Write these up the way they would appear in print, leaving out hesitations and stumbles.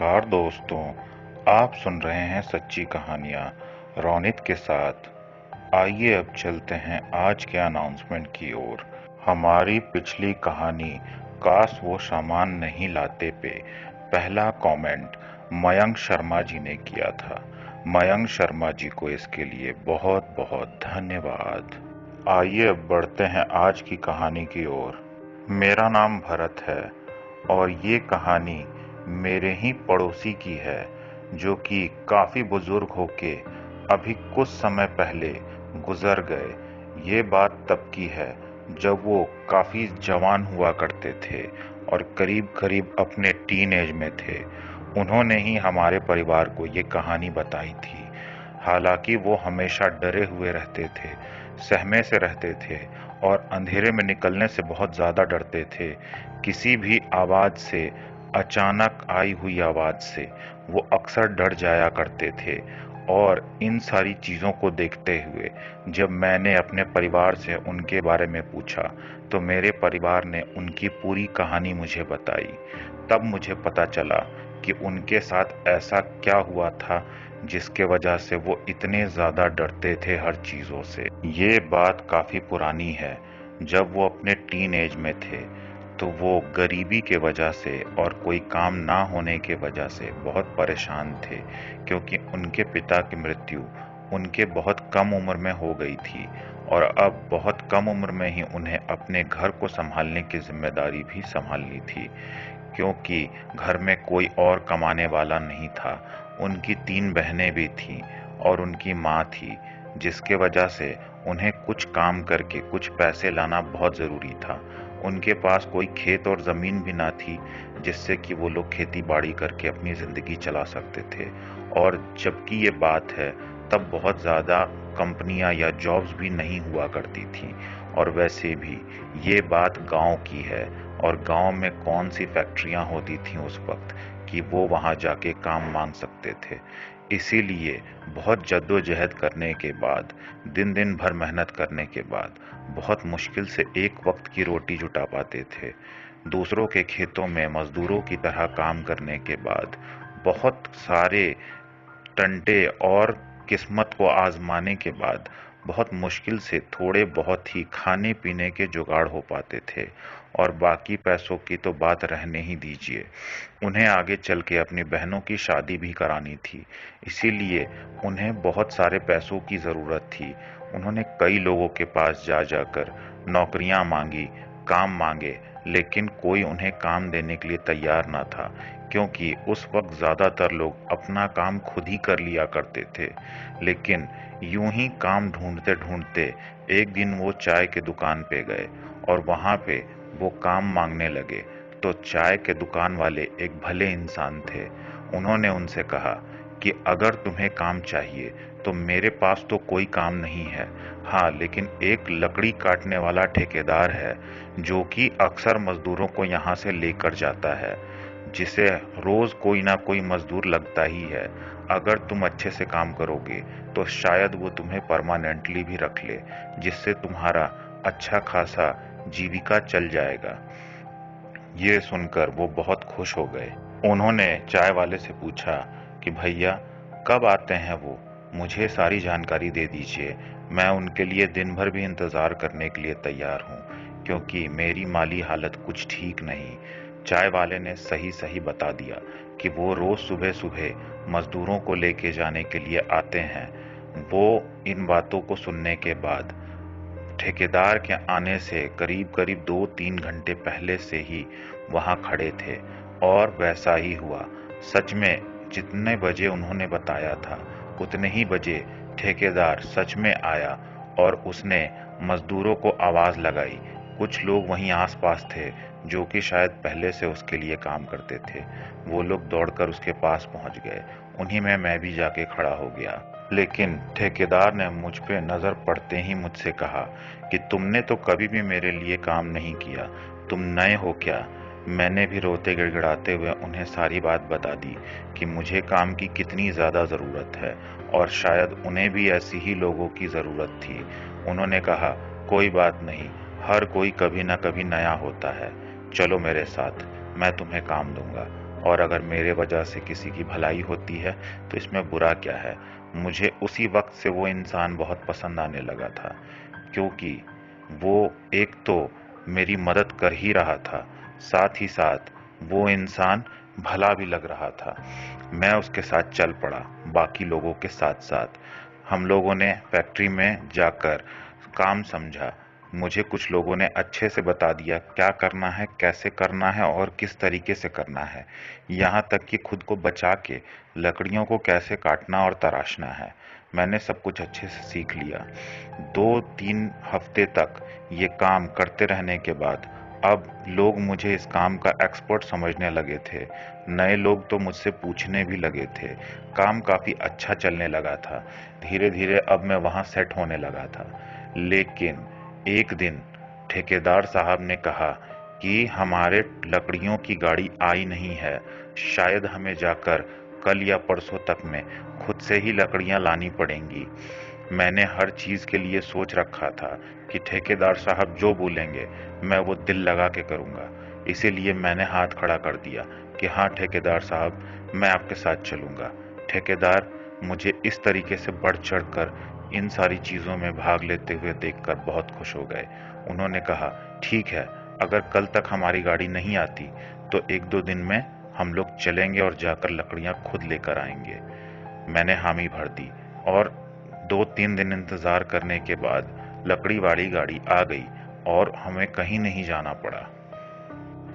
नमस्कार दोस्तों, आप सुन रहे हैं सच्ची कहानियाँ रोनित के साथ। आइए अब चलते हैं आज के अनाउंसमेंट की ओर। हमारी पिछली कहानी काश वो सामान नहीं लाते पे पहला कमेंट मयंक शर्मा जी ने किया था। मयंक शर्मा जी को इसके लिए बहुत बहुत धन्यवाद। आइए अब बढ़ते हैं आज की कहानी की ओर। मेरा नाम भरत है और ये कहानी मेरे ही पड़ोसी की है, जो कि काफी बुजुर्ग होके अभी कुछ समय पहले गुजर गए। ये बात तब की है जब वो काफी जवान हुआ करते थे और करीब करीब अपने टीन एज में थे। उन्होंने ही हमारे परिवार को ये कहानी बताई थी। हालांकि वो हमेशा डरे हुए रहते थे, सहमे से रहते थे और अंधेरे में निकलने से बहुत ज्यादा डरते थे। किसी भी आवाज से, अचानक आई हुई आवाज से वो अक्सर डर जाया करते थे। और इन सारी चीजों को देखते हुए जब मैंने अपने परिवार से उनके बारे में पूछा तो मेरे परिवार ने उनकी पूरी कहानी मुझे बताई। तब मुझे पता चला कि उनके साथ ऐसा क्या हुआ था जिसके वजह से वो इतने ज्यादा डरते थे हर चीजों से। ये बात काफी पुरानी है। जब वो अपने टीन एज में थे तो वो गरीबी के वजह से और कोई काम ना होने के वजह से बहुत परेशान थे, क्योंकि उनके पिता की मृत्यु उनके बहुत कम उम्र में हो गई थी और अब बहुत कम उम्र में ही उन्हें अपने घर को संभालने की जिम्मेदारी भी संभालनी थी, क्योंकि घर में कोई और कमाने वाला नहीं था। उनकी 3 बहनें भी थीं और उनकी माँ थी, जिसके वजह से उन्हें कुछ काम करके कुछ पैसे लाना बहुत ज़रूरी था। उनके पास कोई खेत और ज़मीन भी ना थी जिससे कि वो लोग खेती बाड़ी करके अपनी ज़िंदगी चला सकते थे। और जबकि ये बात है तब बहुत ज़्यादा कंपनियां या जॉब्स भी नहीं हुआ करती थी। और वैसे भी ये बात गांव की है और गांव में कौन सी फैक्ट्रियां होती थीं उस वक्त कि वो वहां जाके काम मांग सकते थे। इसीलिए बहुत जद्दोजहद करने के बाद, दिन दिन भर मेहनत करने के बाद बहुत मुश्किल से एक वक्त की रोटी जुटा पाते थे। दूसरों के खेतों में मजदूरों की तरह काम करने के बाद बहुत सारे टंटे और किस्मत को आजमाने के बाद बहुत मुश्किल से थोड़े बहुत ही खाने पीने के जुगाड़ हो पाते थे। और बाकी पैसों की तो बात रहने ही दीजिए। उन्हें आगे चल के अपनी बहनों की शादी भी करानी थी, इसीलिए उन्हें बहुत सारे पैसों की ज़रूरत थी। उन्होंने कई लोगों के पास जा जाकर नौकरियां मांगी, काम मांगे, लेकिन कोई उन्हें काम देने के लिए तैयार ना था, क्योंकि उस वक्त ज़्यादातर लोग अपना काम खुद ही कर लिया करते थे। लेकिन यूं ही काम ढूंढते ढूंढते एक दिन वो चाय की दुकान पे गए और वहां पे वो काम मांगने लगे। तो चाय के दुकान वाले एक भले इंसान थे। उन्होंने उनसे कहा कि अगर तुम्हें काम चाहिए तो मेरे पास तो कोई काम नहीं है, हाँ लेकिन एक लकड़ी काटने वाला ठेकेदार है जो कि अक्सर मजदूरों को यहाँ से लेकर जाता है, जिसे रोज कोई ना कोई मजदूर लगता ही है। अगर तुम अच्छे से काम करोगे तो शायद वो तुम्हें परमानेंटली भी रख ले, जिससे तुम्हारा अच्छा खासा जीविका चल जाएगा। ये सुनकर वो बहुत खुश हो गए। उन्होंने चाय वाले से पूछा कि भैया कब आते हैं वो, मुझे सारी जानकारी दे दीजिए। मैं उनके लिए दिन भर भी इंतज़ार करने के लिए तैयार हूँ, क्योंकि मेरी माली हालत कुछ ठीक नहीं। चाय वाले ने सही सही बता दिया कि वो रोज़ सुबह सुबह मजदूरों को लेके जाने के लिए आते हैं। वो इन बातों को सुनने के बाद ठेकेदार के आने से करीब करीब 2-3 घंटे पहले से ही वहां खड़े थे। और वैसा ही हुआ। सच में जितने बजे उन्होंने बताया था उतने ही बजे ठेकेदार सच में आया और उसने मजदूरों को आवाज लगाई। कुछ लोग वहीं आसपास थे जो कि शायद पहले से उसके लिए काम करते थे। वो लोग दौड़कर उसके पास पहुंच गए। उन्हीं में मैं भी जाके खड़ा हो गया। लेकिन ठेकेदार ने मुझ पे नजर पड़ते ही मुझसे कहा कि तुमने तो कभी भी मेरे लिए काम नहीं किया, तुम नए हो क्या। मैंने भी रोते गिड़गिड़ाते हुए उन्हें सारी बात बता दी कि मुझे काम की कितनी ज्यादा जरूरत है और शायद उन्हें भी ऐसी ही लोगों की जरूरत थी। उन्होंने कहा कोई बात नहीं, हर कोई कभी ना कभी नया होता है, चलो मेरे साथ, मैं तुम्हें काम दूंगा। और अगर मेरे वजह से किसी की भलाई होती है तो इसमें बुरा क्या है। मुझे उसी वक्त से वो इंसान बहुत पसंद आने लगा था, क्योंकि वो एक तो मेरी मदद कर ही रहा था, साथ ही साथ वो इंसान भला भी लग रहा था। मैं उसके साथ चल पड़ा, बाकी लोगों के साथ साथ। हम लोगों ने फैक्ट्री में जाकर काम समझा। मुझे कुछ लोगों ने अच्छे से बता दिया क्या करना है, कैसे करना है और किस तरीके से करना है। यहाँ तक कि खुद को बचा के लकड़ियों को कैसे काटना और तराशना है। मैंने सब कुछ अच्छे से सीख लिया। 2-3 हफ्ते तक ये काम करते रहने के बाद अब लोग मुझे इस काम का एक्सपर्ट समझने लगे थे। नए लोग तो मुझसे पूछने भी लगे थे। काम काफ़ी अच्छा चलने लगा था। धीरे-धीरे अब मैं वहाँ सेट होने लगा था। लेकिन एक दिन ठेकेदार साहब ने कहा कि हमारे लकड़ियों की गाड़ी आई नहीं है। शायद हमें जाकर कल या परसों तक में खुद से ही लकड़ियाँ लानी पड़ेंगी। मैंने हर चीज़ के लिए सोच रखा था कि ठेकेदार साहब जो बोलेंगे मैं वो दिल लगा के करूँगा। इसीलिए मैंने हाथ खड़ा कर दिया कि हाँ ठेकेदार साहब, मैं आपके साथ चलूँगा। ठेकेदार मुझे इस तरीके से बढ़ चढ़कर इन सारी चीज़ों में भाग लेते हुए देखकर बहुत खुश हो गए। उन्होंने कहा, ठीक है, अगर कल तक हमारी गाड़ी नहीं आती तो 1-2 दिन में हम लोग चलेंगे और जाकर लकड़ियाँ खुद लेकर आएंगे। मैंने हामी भर दी और 2-3 दिन इंतज़ार करने के बाद लकड़ी वाली गाड़ी आ गई और हमें कहीं नहीं जाना पड़ा।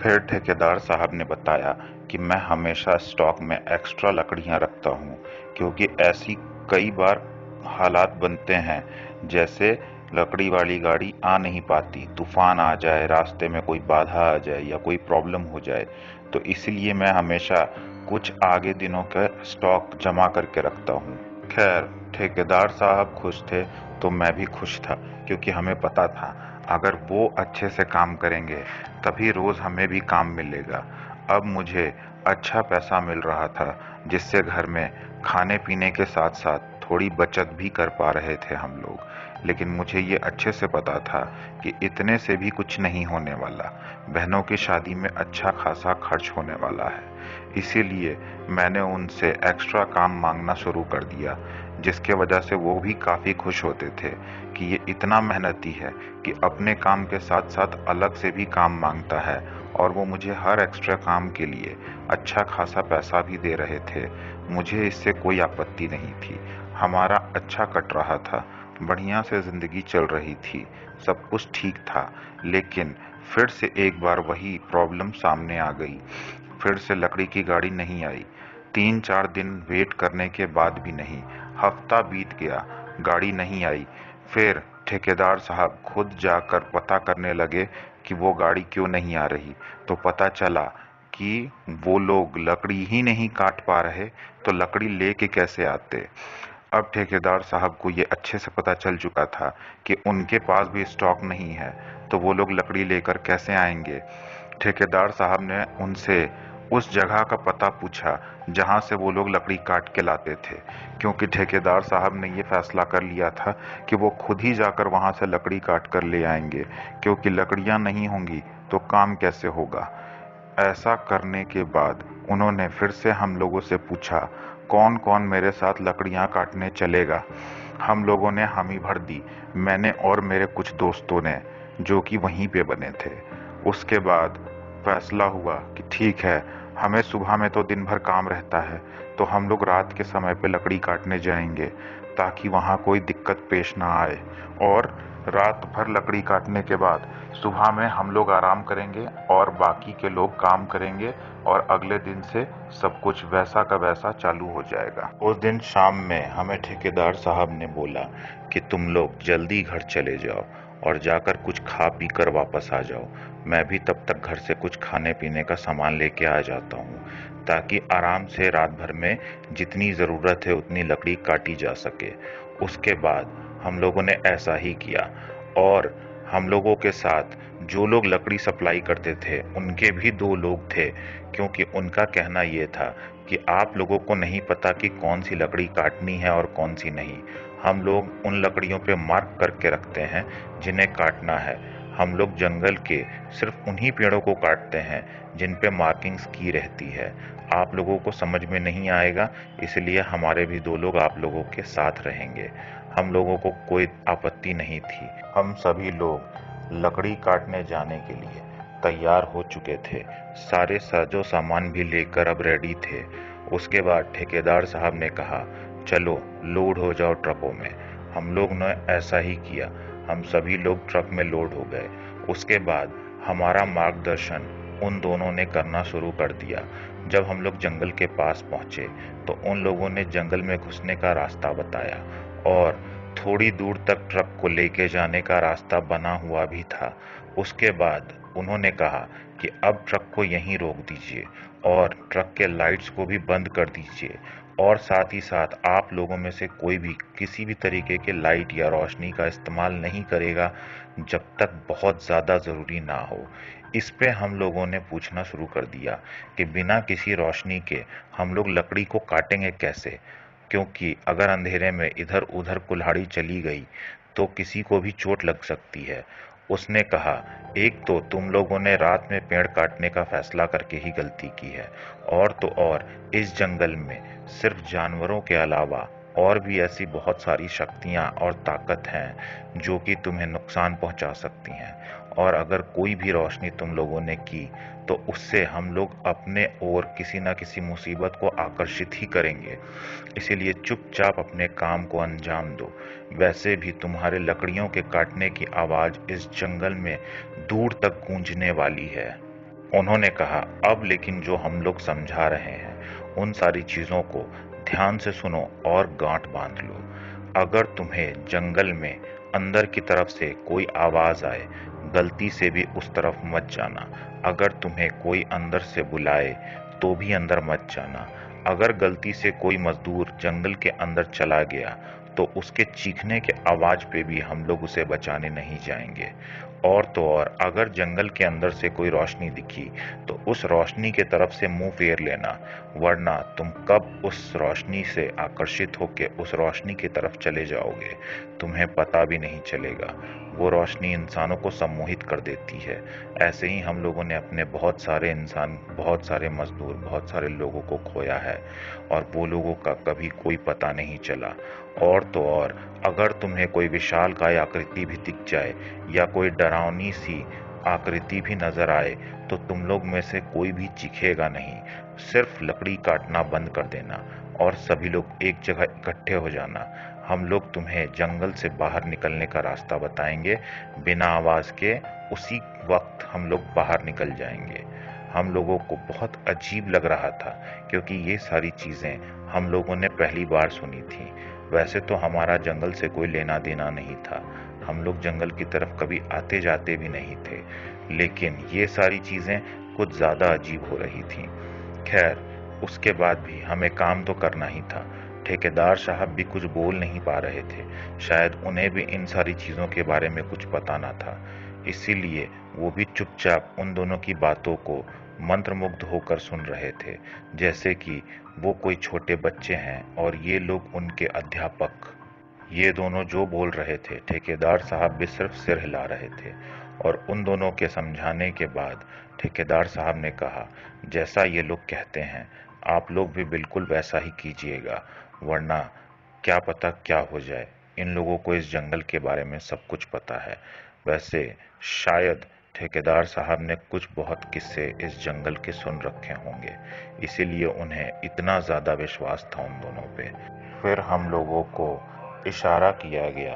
फिर ठेकेदार साहब ने बताया कि मैं हमेशा स्टॉक में एक्स्ट्रा लकड़ियां रखता हूं, क्योंकि ऐसी कई बार हालात बनते हैं जैसे लकड़ी वाली गाड़ी आ नहीं पाती, तूफान आ जाए, रास्ते में कोई बाधा आ जाए या कोई प्रॉब्लम हो जाए। तो इसलिए मैं हमेशा कुछ आगे दिनों का स्टॉक जमा करके रखता हूँ। खैर, ठेकेदार साहब खुश थे तो मैं भी खुश था, क्योंकि हमें पता था अगर वो अच्छे से काम करेंगे तभी रोज हमें भी काम मिलेगा। अब मुझे अच्छा पैसा मिल रहा था, जिससे घर में खाने पीने के साथ साथ थोड़ी बचत भी कर पा रहे थे हम लोग। लेकिन मुझे ये अच्छे से पता था कि इतने से भी कुछ नहीं होने वाला। बहनों की शादी में अच्छा खासा खर्च होने वाला है। इसीलिए मैंने उनसे एक्स्ट्रा काम मांगना शुरू कर दिया, जिसके वजह से वो भी काफ़ी खुश होते थे कि ये इतना मेहनती है कि अपने काम के साथ साथ अलग से भी काम मांगता है, और वो मुझे हर एक्स्ट्रा काम के लिए अच्छा खासा पैसा भी दे रहे थे। मुझे इससे कोई आपत्ति नहीं थी। हमारा अच्छा कट रहा था, बढ़िया से ज़िंदगी चल रही थी, सब कुछ ठीक था। लेकिन फिर से एक बार वही प्रॉब्लम सामने आ गई। फिर से लकड़ी की गाड़ी नहीं आई। 3-4 दिन वेट करने के बाद भी नहीं। हफ्ता बीत गया, गाड़ी नहीं आई। फिर ठेकेदार साहब खुद जाकर पता करने लगे कि वो गाड़ी क्यों नहीं आ रही। तो पता चला कि वो लोग लकड़ी ही नहीं काट पा रहे तो लकड़ी लेके कैसे आते। अब ठेकेदार साहब को ये अच्छे से पता चल चुका था कि उनके पास भी स्टॉक नहीं है, तो वो लोग लकड़ी लेकर कैसे आएंगे। ठेकेदार साहब ने उनसे उस जगह का पता पूछा जहां से वो लोग लकड़ी काट के लाते थे, क्योंकि ठेकेदार साहब ने ये फैसला कर लिया था कि वो खुद ही जाकर वहां से लकड़ी काट कर ले आएंगे, क्योंकि लकड़ियां नहीं होंगी तो काम कैसे होगा। ऐसा करने के बाद उन्होंने फिर से हम लोगों से पूछा कौन कौन मेरे साथ लकड़ियां काटने चलेगा। हम लोगों ने हामी भर दी, मैंने और मेरे कुछ दोस्तों ने, जो कि वहीं पे बने थे। उसके बाद फैसला हुआ कि ठीक है, हमें सुबह में तो दिन भर काम रहता है, तो हम लोग रात के समय पे लकड़ी काटने जाएंगे ताकि वहाँ कोई दिक्कत पेश ना आए। और रात भर लकड़ी काटने के बाद सुबह में हम लोग आराम करेंगे और बाकी के लोग काम करेंगे, और अगले दिन से सब कुछ वैसा का वैसा चालू हो जाएगा। उस दिन शाम में हमें ठेकेदार साहब ने बोला कि तुम लोग जल्दी घर चले जाओ और जाकर कुछ खा पी कर वापस आ जाओ। मैं भी तब तक घर से कुछ खाने पीने का सामान लेके आ जाता हूँ, ताकि आराम से रात भर में जितनी ज़रूरत है उतनी लकड़ी काटी जा सके। उसके बाद हम लोगों ने ऐसा ही किया, और हम लोगों के साथ जो लोग लकड़ी सप्लाई करते थे उनके भी 2 लोग थे, क्योंकि उनका कहना ये था कि आप लोगों को नहीं पता कि कौन सी लकड़ी काटनी है और कौन सी नहीं। हम लोग उन लकड़ियों पे मार्क करके रखते हैं जिन्हें काटना है। हम लोग जंगल के सिर्फ उन्हीं पेड़ों को काटते हैं जिन पे मार्किंग्स की रहती है। आप लोगों को समझ में नहीं आएगा, इसलिए हमारे भी 2 लोग आप लोगों के साथ रहेंगे। हम लोगों को कोई आपत्ति नहीं थी। हम सभी लोग लकड़ी काटने जाने के लिए तैयार हो चुके थे। सारे साजो सामान भी लेकर अब रेडी थे। उसके बाद ठेकेदार साहब ने कहा, चलो लोड हो जाओ ट्रकों में। हम लोग ने ऐसा ही किया। हम सभी लोग ट्रक में लोड हो गए। उसके बाद हमारा मार्गदर्शन उन दोनों ने करना शुरू कर दिया। जब हम लोग जंगल के पास पहुंचे तो उन लोगों ने जंगल में घुसने का रास्ता बताया और थोड़ी दूर तक ट्रक को लेके जाने का रास्ता बना हुआ भी था। उसके बाद उन्होंने कहा कि अब ट्रक को यहीं रोक दीजिए और ट्रक के लाइट्स को भी बंद कर दीजिए और साथ ही साथ आप लोगों में से कोई भी किसी भी तरीके के लाइट या रोशनी का इस्तेमाल नहीं करेगा जब तक बहुत ज़्यादा ज़रूरी ना हो। इस पे हम लोगों ने पूछना शुरू कर दिया कि बिना किसी रोशनी के हम लोग लकड़ी को काटेंगे कैसे, क्योंकि अगर अंधेरे में इधर उधर कुल्हाड़ी चली गई तो किसी को भी चोट लग सकती है। उसने कहा, एक तो तुम लोगों ने रात में पेड़ काटने का फैसला करके ही गलती की है, और तो और इस जंगल में सिर्फ जानवरों के अलावा और भी ऐसी बहुत सारी शक्तियां और ताकत हैं जो कि तुम्हें नुकसान पहुंचा सकती हैं, और अगर कोई भी रोशनी तुम लोगों ने की तो उससे हम लोग अपने ओर किसी न किसी मुसीबत को आकर्षित ही करेंगे। इसीलिए चुपचाप अपने काम को अंजाम दो। वैसे भी तुम्हारे लकड़ियों के काटने की आवाज इस जंगल में दूर तक गूंजने वाली है। उन्होंने कहा, अब लेकिन जो हम लोग समझा रहे हैं उन सारी चीजों को ध्यान से सुनो और गांठ बांध लो। अगर तुम्हें जंगल में अंदर की तरफ से कोई आवाज आए, गलती से भी उस तरफ मत जाना। अगर तुम्हें कोई अंदर से बुलाए तो भी अंदर मत जाना। अगर गलती से कोई मजदूर जंगल के अंदर चला गया तो उसके चीखने के आवाज पे भी हम लोग उसे बचाने नहीं जाएंगे। और तो और अगर जंगल के अंदर से कोई रोशनी दिखी तो उस रोशनी के तरफ से मुंह फेर लेना, वरना तुम कब उस रोशनी से आकर्षित होकर उस रोशनी की तरफ चले जाओगे तुम्हें पता भी नहीं चलेगा। वो रोशनी इंसानों को सम्मोहित कर देती है। ऐसे ही हम लोगों ने अपने बहुत सारे इंसान, बहुत सारे मजदूर, बहुत सारे लोगों को खोया है और वो लोगों का कभी कोई पता नहीं चला। और तो और अगर तुम्हें कोई विशालकाय आकृति भी दिख जाए या कोई डरावनी सी आकृति भी नजर आए तो तुम लोग में से कोई भी चीखेगा नहीं। सिर्फ लकड़ी काटना बंद कर देना और सभी लोग एक जगह इकट्ठे हो जाना। हम लोग तुम्हें जंगल से बाहर निकलने का रास्ता बताएंगे। बिना आवाज के उसी वक्त हम लोग बाहर निकल जाएंगे। हम लोगों को बहुत अजीब लग रहा था क्योंकि ये सारी चीजें हम लोगों ने पहली बार सुनी थी। वैसे तो हमारा जंगल से कोई लेना देना नहीं था, हम लोग जंगल की तरफ कभी आते जाते भी नहीं थे, लेकिन ये सारी चीजें कुछ ज्यादा अजीब हो रही थी। खैर, उसके बाद भी हमें काम तो करना ही था। ठेकेदार साहब भी कुछ बोल नहीं पा रहे थे, शायद उन्हें भी इन सारी चीजों के बारे में कुछ पता ना था, इसीलिए वो भी चुपचाप उन दोनों की बातों को मंत्रमुग्ध होकर सुन रहे थे, जैसे कि वो कोई छोटे बच्चे हैं और ये लोग उनके अध्यापक। ये दोनों जो बोल रहे थे ठेकेदार साहब भी सिर्फ सिर हिला रहे थे। और उन दोनों के समझाने के बाद ठेकेदार साहब ने कहा, जैसा ये लोग कहते हैं आप लोग भी बिल्कुल वैसा ही कीजिएगा, वरना क्या पता क्या हो जाए। इन लोगों को इस जंगल के बारे में सब कुछ पता है। वैसे शायद ठेकेदार साहब ने कुछ बहुत किस्से इस जंगल के सुन रखे होंगे, इसीलिए उन्हें इतना ज्यादा विश्वास था उन दोनों पे। फिर हम लोगों को इशारा किया गया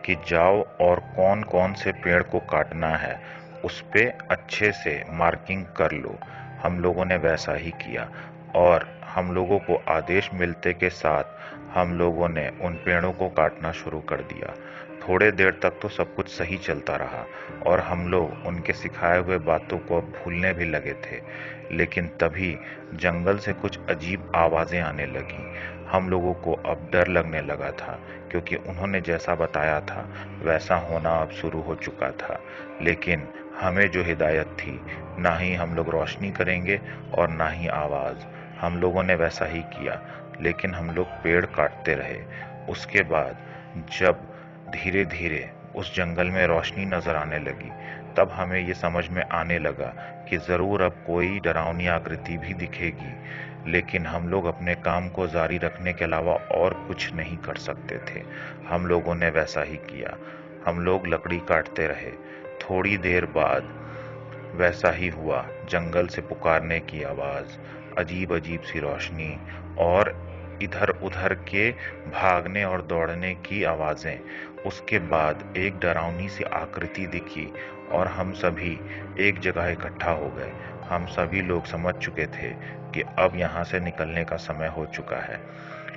कि जाओ और कौन कौन से पेड़ को काटना है उस पे अच्छे से मार्किंग कर लो। हम लोगों ने वैसा ही किया और हम लोगों को आदेश मिलते के साथ हम लोगों ने उन पेड़ों को काटना शुरू कर दिया। थोड़े देर तक तो सब कुछ सही चलता रहा और हम लोग उनके सिखाए हुए बातों को अब भूलने भी लगे थे, लेकिन तभी जंगल से कुछ अजीब आवाजें आने लगी। हम लोगों को अब डर लगने लगा था क्योंकि उन्होंने जैसा बताया था वैसा होना अब शुरू हो चुका था। लेकिन हमें जो हिदायत थी, ना ही हम लोग रोशनी करेंगे और ना ही आवाज। हम लोगों ने वैसा ही किया, लेकिन हम लोग पेड़ काटते रहे। उसके बाद जब धीरे धीरे उस जंगल में रोशनी नजर आने लगी। तब हमें ये समझ में आने लगा कि जरूर अब कोई डरावनी आकृति भी दिखेगी, लेकिन हम लोग अपने काम को जारी रखने के अलावा और कुछ नहीं कर सकते थे। हम लोगों ने वैसा ही किया। हम लोग लकड़ी काटते रहे। थोड़ी देर बाद वैसा ही हुआ। जंगल से पुकारने की आवाज, अजीब अजीब सी रोशनी और इधर उधर के भागने और दौड़ने की आवाजें। उसके बाद एक डरावनी सी आकृति दिखी और हम सभी एक जगह इकट्ठा हो गए। हम सभी लोग समझ चुके थे कि अब यहाँ से निकलने का समय हो चुका है,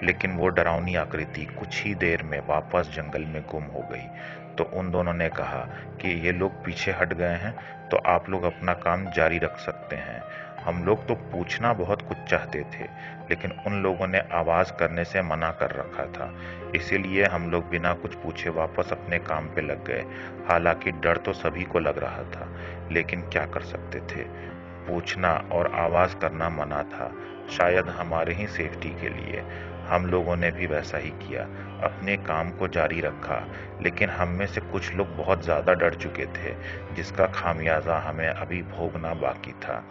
लेकिन वो डरावनी आकृति कुछ ही देर में वापस जंगल में गुम हो गई। तो उन दोनों ने कहा कि ये लोग पीछे हट गए हैं, तो आप लोग अपना काम जारी रख सकते हैं। हम लोग तो पूछना बहुत कुछ चाहते थे, लेकिन उन लोगों ने आवाज करने से मना कर रखा था। इसीलिए हम लोग बिना कुछ पूछे वापस अपने काम पे लग गए। हालांकि डर तो सभी को लग रहा था, लेकिन क्या कर सकते थे। पूछना और आवाज करना मना था, शायद हमारे ही सेफ्टी के लिए। हम लोगों ने भी वैसा ही किया, अपने काम को जारी रखा। लेकिन हम में से कुछ लोग बहुत ज्यादा डर चुके थे, जिसका खामियाजा हमें अभी भोगना बाकी था।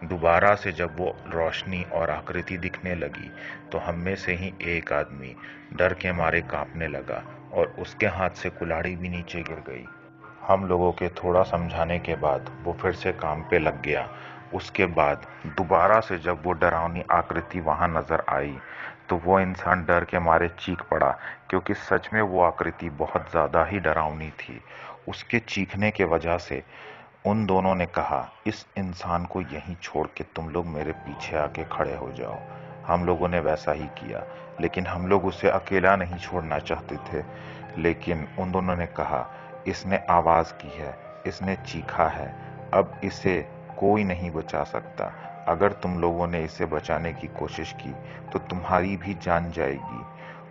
दोबारा से जब वो रोशनी और आकृति दिखने लगी, तो हम में से ही एक आदमी डर के मारे कांपने लगा और उसके हाथ से कुल्हाड़ी भी नीचे गिर गई। हम लोगों के थोड़ा समझाने के बाद वो फिर से काम पे लग गया। उसके बाद दोबारा से जब वो डरावनी आकृति वहां नजर आई, तो वो इंसान डर के मारे चीख पड़ा, क्योंकि सच में वो आकृति बहुत ज्यादा ही डरावनी थी। उसके चीखने के वजह से उन दोनों ने कहा, इस इंसान को यहीं छोड़ के तुम लोग मेरे पीछे आके खड़े हो जाओ। हम लोगों ने वैसा ही किया, लेकिन हम लोग उसे अकेला नहीं छोड़ना चाहते थे। लेकिन उन दोनों ने कहा, इसने आवाज की है, इसने चीखा है, अब इसे कोई नहीं बचा सकता। अगर तुम लोगों ने इसे बचाने की कोशिश की तो तुम्हारी भी जान जाएगी।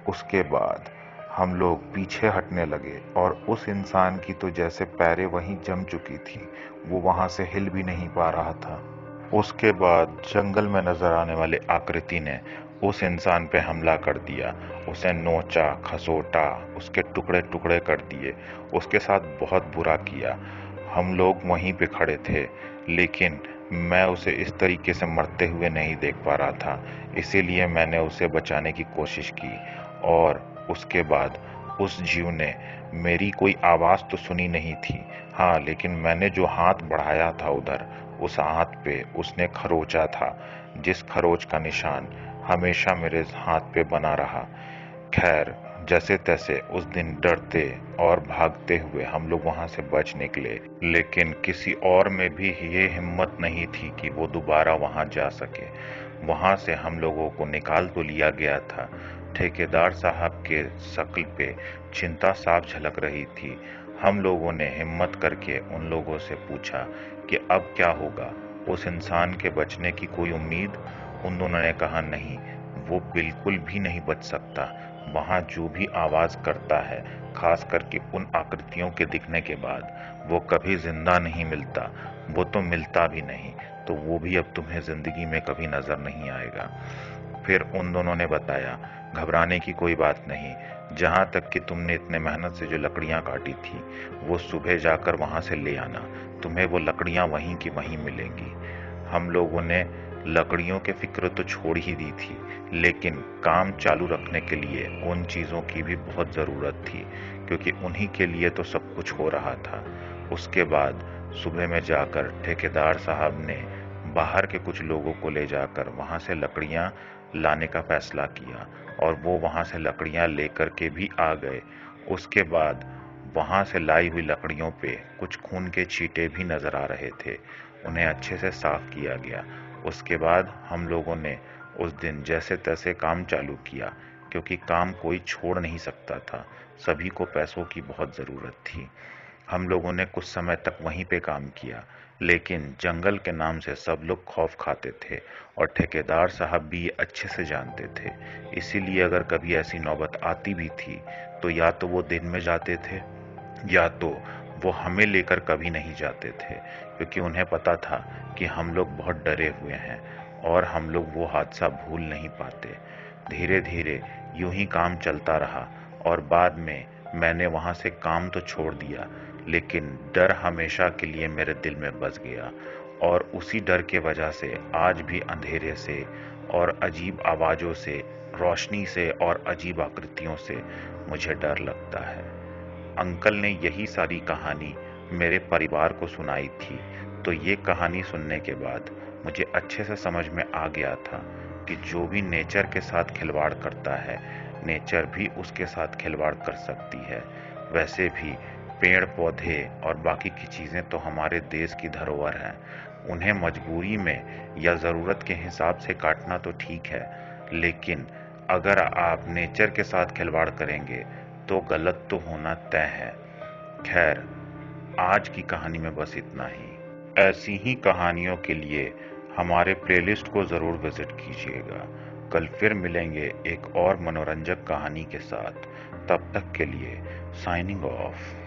उसके बाद हम लोग पीछे हटने लगे और उस इंसान की तो जैसे पैरें वहीं जम चुकी थी, वो वहां से हिल भी नहीं पा रहा था। उसके बाद जंगल में नजर आने वाली आकृति ने उस इंसान पे हमला कर दिया। उसे नोचा, खसोटा, उसके टुकड़े टुकड़े कर दिए, उसके साथ बहुत बुरा किया। हम लोग वहीं पे खड़े थे, लेकिन मैं उसे इस तरीके से मरते हुए नहीं देख पा रहा था। इसीलिए मैंने उसे बचाने की कोशिश की। और उसके बाद उस जीव ने मेरी कोई आवाज तो सुनी नहीं थी, हाँ, लेकिन मैंने जो हाथ बढ़ाया था उधर, उस हाथ पे उसने खरोचा था, जिस खरोच का निशान हमेशा मेरे हाथ पे बना रहा। खैर, जैसे तैसे उस दिन डरते और भागते हुए हम लोग वहां से बच निकले, लेकिन किसी और में भी ये हिम्मत नहीं थी कि वो दोबारा वहां जा सके। वहां से हम लोगों को निकाल तो लिया गया था। ठेकेदार साहब के शक्ल पे चिंता साफ झलक रही थी। हम लोगों ने हिम्मत करके उन लोगों से पूछा कि अब क्या होगा, उस इंसान के बचने की कोई उम्मीद? उन दोनों ने कहा, नहीं, वो बिल्कुल भी नहीं बच सकता। वहां जो भी आवाज करता है, खास करके उन आकृतियों के दिखने के बाद, वो कभी जिंदा नहीं मिलता। वो तो मिलता भी नहीं, तो वो भी अब तुम्हें जिंदगी में कभी नजर नहीं आएगा। फिर उन दोनों ने बताया, घबराने की कोई बात नहीं। जहां तक कि तुमने इतने मेहनत से जो लकड़ियां काटी थी, वो सुबह जाकर वहां से ले आना। तुम्हें वो लकड़ियां वहीं की वहीं मिलेंगी। हम लोगों ने लकड़ियों की फिक्र तो छोड़ ही दी थी, लेकिन काम चालू रखने के लिए उन चीजों की भी बहुत जरूरत थी, क्योंकि उन्हीं के लिए तो सब कुछ हो रहा था। उसके बाद सुबह में जाकर ठेकेदार साहब ने बाहर के कुछ लोगों को ले जाकर वहां से लकड़ियां लाने का फैसला किया, और वो वहां से लकड़ियां लेकर के भी आ गए। उसके बाद वहां से लाई हुई लकड़ियों पे कुछ खून के छींटे भी नजर आ रहे थे। उन्हें अच्छे से साफ किया गया। उसके बाद हम लोगों ने उस दिन जैसे तैसे काम चालू किया, क्योंकि काम कोई छोड़ नहीं सकता था। सभी को पैसों की बहुत जरूरत थी। हम लोगों ने कुछ समय तक वहीं पे काम किया, लेकिन जंगल के नाम से सब लोग खौफ खाते थे, और ठेकेदार साहब भी ये अच्छे से जानते थे। इसीलिए अगर कभी ऐसी नौबत आती भी थी, तो या तो वो दिन में जाते थे, या तो वो हमें लेकर कभी नहीं जाते थे, क्योंकि उन्हें पता था कि हम लोग बहुत डरे हुए हैं और हम लोग वो हादसा भूल नहीं पाते। धीरे धीरे यूं ही काम चलता रहा, और बाद में मैंने वहां से काम तो छोड़ दिया, लेकिन डर हमेशा के लिए मेरे दिल में बस गया और उसी डर के वजह से आज भी अंधेरे से और अजीब आवाजों से, रोशनी से और अजीब आकृतियों से मुझे डर लगता है। अंकल ने यही सारी कहानी मेरे परिवार को सुनाई थी, तो ये कहानी सुनने के बाद मुझे अच्छे से समझ में आ गया था कि जो भी नेचर के साथ खिलवाड़ करता है, नेचर भी उसके साथ खिलवाड़ कर सकती है। वैसे भी पेड़ पौधे और बाकी की चीज़ें तो हमारे देश की धरोहर हैं। उन्हें मजबूरी में या ज़रूरत के हिसाब से काटना तो ठीक है, लेकिन अगर आप नेचर के साथ खिलवाड़ करेंगे तो गलत तो होना तय है। खैर, आज की कहानी में बस इतना ही। ऐसी ही कहानियों के लिए हमारे प्लेलिस्ट को ज़रूर विज़िट कीजिएगा। कल फिर मिलेंगे एक और मनोरंजक कहानी के साथ। तब तक के लिए साइनिंग ऑफ।